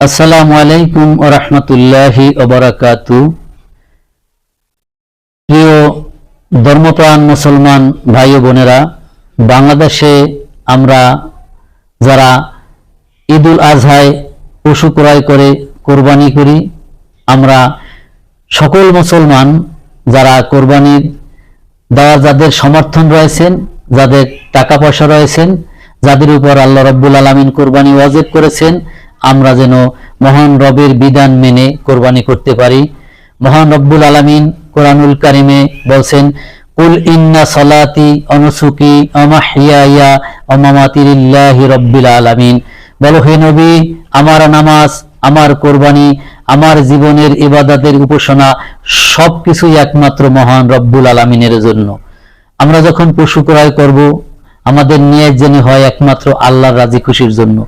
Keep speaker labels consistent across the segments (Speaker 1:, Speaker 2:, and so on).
Speaker 1: আসসালামু আলাইকুম ওয়া রাহমাতুল্লাহি ওয়া বারাকাতুহু। প্রিয় ধর্মপ্রাণ মুসলমান ভাই ও বোনেরা, বাংলাদেশে আমরা যারা ঈদুল আজহায় পশু ক্রয় করে কোরবানি করি, আমরা সকল মুসলমান যারা কোরবানির দেওয়ার যাদের সমর্থন রয়েছেন, যাদের টাকা পয়সা রয়েছেন, যাদের উপর আল্লাহ রাব্বুল আলামিন কোরবানি ওয়াজিব করেছেন, আমরা যেন মহান রবের বিধান মেনে কোরবানি করতে পারি। মহান রব্বুল আলামিন কোরআনুল কারিমে বলছেন, কুল ইন্না সালাতি ওয়া নুসুকি ওয়া মাহইয়ায়া ওয়া মামাতি লিল্লাহি রাব্বিল আলামিন। বলো হে নবী, আমার নামাজ, আমার কোরবানি, আমার জীবনের ইবাদতের উপাসনা সবকিছুই একমাত্র মহান রব্বুল আলামিনের জন্য। আমরা যখন পশু ক্রয় করব, আমাদের নিয়ত যেন হয় একমাত্র আল্লাহর রাজি খুশির জন্য,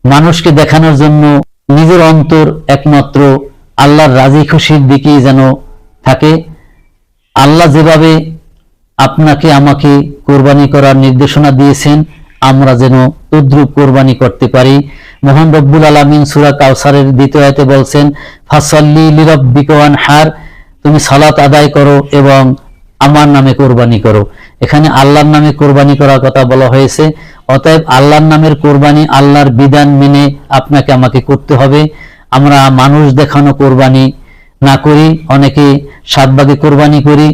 Speaker 1: মানুষকে দেখানোর জন্য, নিজের অন্তর একমাত্র আল্লাহর রাজি খুশির দিকেই যেন থাকে। আল্লাহ যেভাবে আপনাকে আমাকে কোরবানি করার নির্দেশনা দিয়েছেন, আমরা যেন তদ্রূপ কোরবানি করতে পারি। মহান রব্বুল আলামিন সূরা কাউসারের 2 আয়াতে বলছেন, ফাসাল্লি লিরাব্বিকা ওয়ানহার, তুমি সালাত আদায় করো এবং আমার নামে কোরবানি করো। এখানে আল্লাহর নামে কোরবানি করার কথা বলা হয়েছে। অতএব আল্লাহর নামের কোরবানি আল্লাহর বিধান মেনে আপনাকে আমাকে করতে হবে। আমরা মানুষ দেখানো কোরবানি না করি, অনেকে 7 ভাগে কোরবানি করি,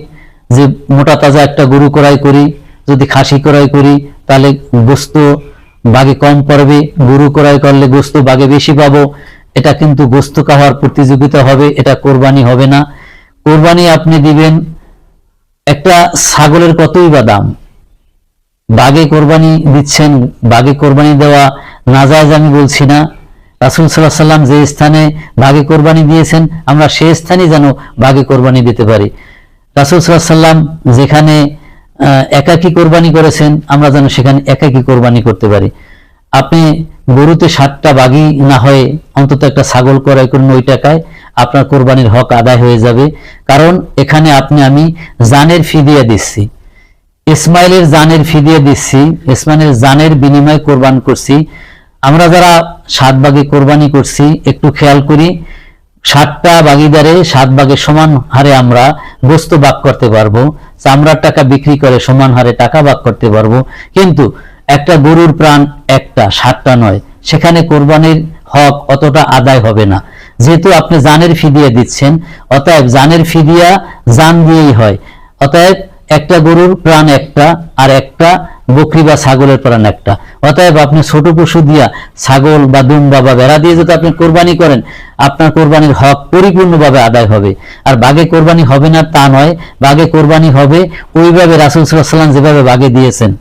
Speaker 1: যে মোটা তাজা একটা গরু ক্রয় করি, যদি খাসি ক্রয় করি তাহলে গোস্ত ভাগে কম পড়বে, গরু ক্রয় করলে গোস্ত ভাগে বেশি পাবো। এটা কিন্তু গোস্ত খাওয়ার প্রতিযোগিতা হবে, এটা কোরবানি হবে না। কোরবানি আপনি দিবেন, একটা ছাগলের কতই বা দাম, বাগে কোরবানি দিচ্ছেন। বাগে কোরবানি দেওয়া নাজায়েজ আমি বলছি না। রাসূল সাল্লাল্লাহু আলাইহি ওয়াসাল্লাম যে স্থানে বাগে কোরবানি দিয়েছেন, আমরা সেই স্থানে যেন বাগে কোরবানি দিতে পারি। রাসূল সাল্লাল্লাহু আলাইহি ওয়াসাল্লাম যেখানে একাকী কোরবানি করেছেন, আমরা যেন সেখানে একাকী কোরবানি করতে পারি। আপনি গরুতে 7টা বাগি না হয়ে অন্তত একটা ছাগল ক্রয় করুন, ওই টাকায় আপনার কোরবানির হক আদায় হয়ে যাবে। কারণ এখানে আমি জানের ফিদিয়া দিচ্ছি, ইসমাইলের জানের ফিদিয়া দিচ্ছি, ইসমাইলের জানের বিনিময়ে কোরবান করছি। আমরা যারা 7 ভাগে কোরবানি করছি, একটু খেয়াল করি, 7টা ভাগিদারে 7 ভাগে সমান হারে আমরা গোস্ত ভাগ করতে পারবো, চামড়ার টাকা বিক্রি করে সমান হারে টাকা ভাগ করতে পারবো। কিন্তু একটা গরুর প্রাণ একটা, 7টা নয়, সেখানে কোরবানির হক অতটা আদায় হবে না। যেহেতু আপনি জানের ফিদিয়া দিচ্ছেন, অতএব জানের ফিদিয়া জান দিয়েই হয়। অতএব একটা গরুর প্রাণ একটা, আর একটা বকরি বা ছাগলের প্রাণ একটা। অতএব আপনি ছোট পশু দিয়া, ছাগল বা দুম্বা বা ভেড়া দিয়ে যদি আপনি কোরবানি করেন, আপনার কোরবানির হক পরিপূর্ণভাবে আদায় হবে। আর বাগে কোরবানি হবে না তা নয়, বাগে কোরবানি হবে ওইভাবে রাসূল সাল্লাল্লাহু আলাইহি ওয়াসাল্লাম যেভাবে বাগে দিয়েছেন।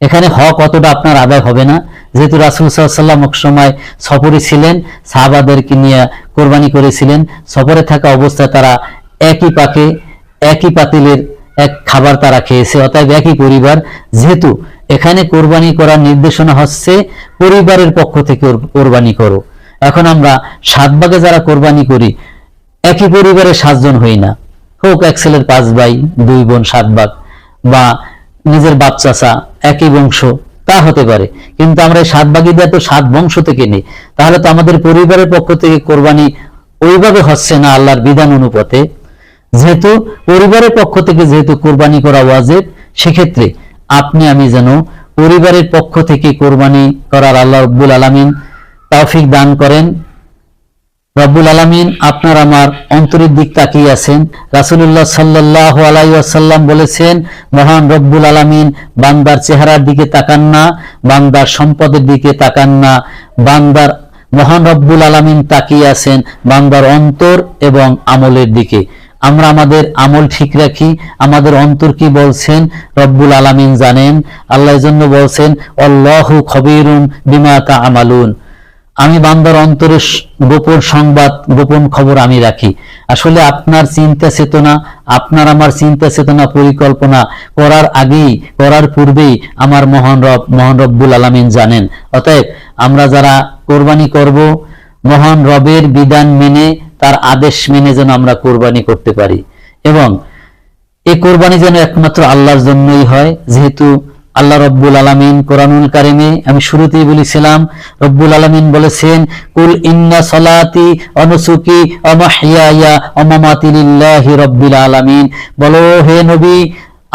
Speaker 1: এখানে হক অতটা আপনার আদায় হবে না। যেহেতু রাসূল সাল্লাল্লাহু আলাইহি ওয়াসাল্লাম এক সময় সফরে ছিলেন, সাহাবাদেরকে নিয়ে কোরবানি করেছিলেন। সফরে থাকা অবস্থায় তারা একই পাকে, একই পাতিলের এক খাবার তারা খেয়েছে, অতএব একই পরিবার। যেহেতু এখানে কোরবানি করার নির্দেশনা হচ্ছে পরিবারের পক্ষ থেকে কোরবানি করো। এখন আমরা 7 ভাগে যারা কোরবানি করি, একই পরিবারের 7 জন হই না, হোক এক ছেলের 5 ভাই 2 বোন 7 ভাগ, বা নিজের বাপ চাচা একই বংশ, তা হতে পারে। কিন্তু আমরা এই 7 ভাগই দিয়ে তো 7 বংশ থেকে নেই, তাহলে তো আমাদের পরিবারের পক্ষ থেকে কোরবানি ওইভাবে হচ্ছে না আল্লাহর বিধান অনুপাতে। যেহেতু পরিবারের পক্ষ থেকে যেহেতু কোরবানি করা ওয়াজিব, সেক্ষেত্রে আমি যেন পরিবারের পক্ষ থেকে কোরবানি করার আল্লাহ রব্বুল আলামিন তৌফিক দান করেন। রব্বুল আলামিন আপনার আমার অন্তরের দিক তাকিয়ে আছেন। রাসূলুল্লাহ সাল্লাল্লাহু আলাইহি ওয়াসাল্লাম বলেছেন, মহান রব্বুল আলামিন বান্দার চেহারার দিকে তাকান না, বান্দার সম্পদের দিকে তাকান না, বান্দার মহান রব্বুল আলামিন তাকিয়ে আছেন বান্দার অন্তর এবং আমলের দিকে। আমরা আমাদের আমল ঠিক রাখি, আমাদের অন্তর কি বলছেন রব্বুল আলামিন জানেন। আল্লাহ এজন্য বলছেন, আল্লাহু খবীরুম বিমা তা'মালুন, আমি বান্দার অন্তরের গোপন সংবাদ, গোপন খবর আমি রাখি। আসলে আপনার চিন্তা চেতনা, আপনার আমার চিন্তা চেতনা, পরিকল্পনা করার আগেই, করার পূর্বেই আমার মহান রব্বুল আলামিন জানেন। অতএব আমরা যারা কোরবানি করব, মহান রবের বিধান মেনে, তার আদেশ মেনে যেন আমরা কোরবানি করতে পারি, এবং এই কোরবানি যেন একমাত্র আল্লাহর জন্যই হয়। যেহেতু আল্লাহ রব্বুল আলামিন কোরআনুল কারিমে, আমি শুরুতেই বলেছিলাম, রব্বুল আলামিন বলেছেন, কুল ইন্না সলাতি ওয়া নুসুকি ওয়া মাহইয়ায়া ওয়া মামাতি লিল্লাহি রাব্বিল আলামিন, বলো হে নবী,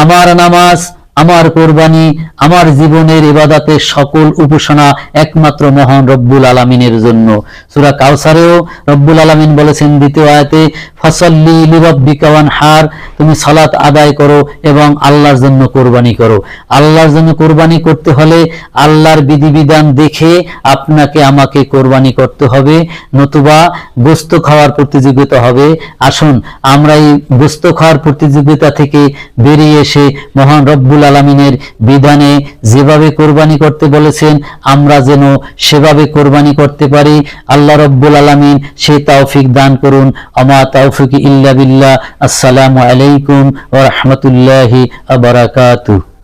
Speaker 1: আমার নামাজ, আমার কোরবানি, আমার জীবনের ইবাদতের সকল উপাসনা একমাত্র মহান রব্বুল আলামিনের জন্য। সূরা কাউসারেও রব্বুল আলামিন বলেছেন দ্বিতীয় আয়াতে, ফাসাল্লি লিরাব্বিকা ওয়ানহার, তুমি সালাত আদায় করো এবং আল্লাহর জন্য কোরবানি করো। আল্লাহর জন্য কোরবানি করতে হলে আল্লাহর বিধিবিধান দেখে আপনাকে আমাকে কোরবানি করতে হবে, নতুবা গোশত খাওয়ার প্রতিযোগিতা হবে। আসুন আমরা এই গোশত খাওয়ার প্রতিযোগিতা থেকে বেরিয়ে এসে মহান রব্বুল আলামিনের বিধানে যেভাবে কোরবানি করতে বলেছেন আমরা যেন সেভাবে কোরবানি করতে পারি। আল্লাহ রব্বুল আলামিন সেই তৌফিক দান করুন। আমা তৌফিক ইল্লা বিল্লাহ। আসসালামু আলাইকুম ওয়া রাহমাতুল্লাহি ওয়া বারাকাতুহু।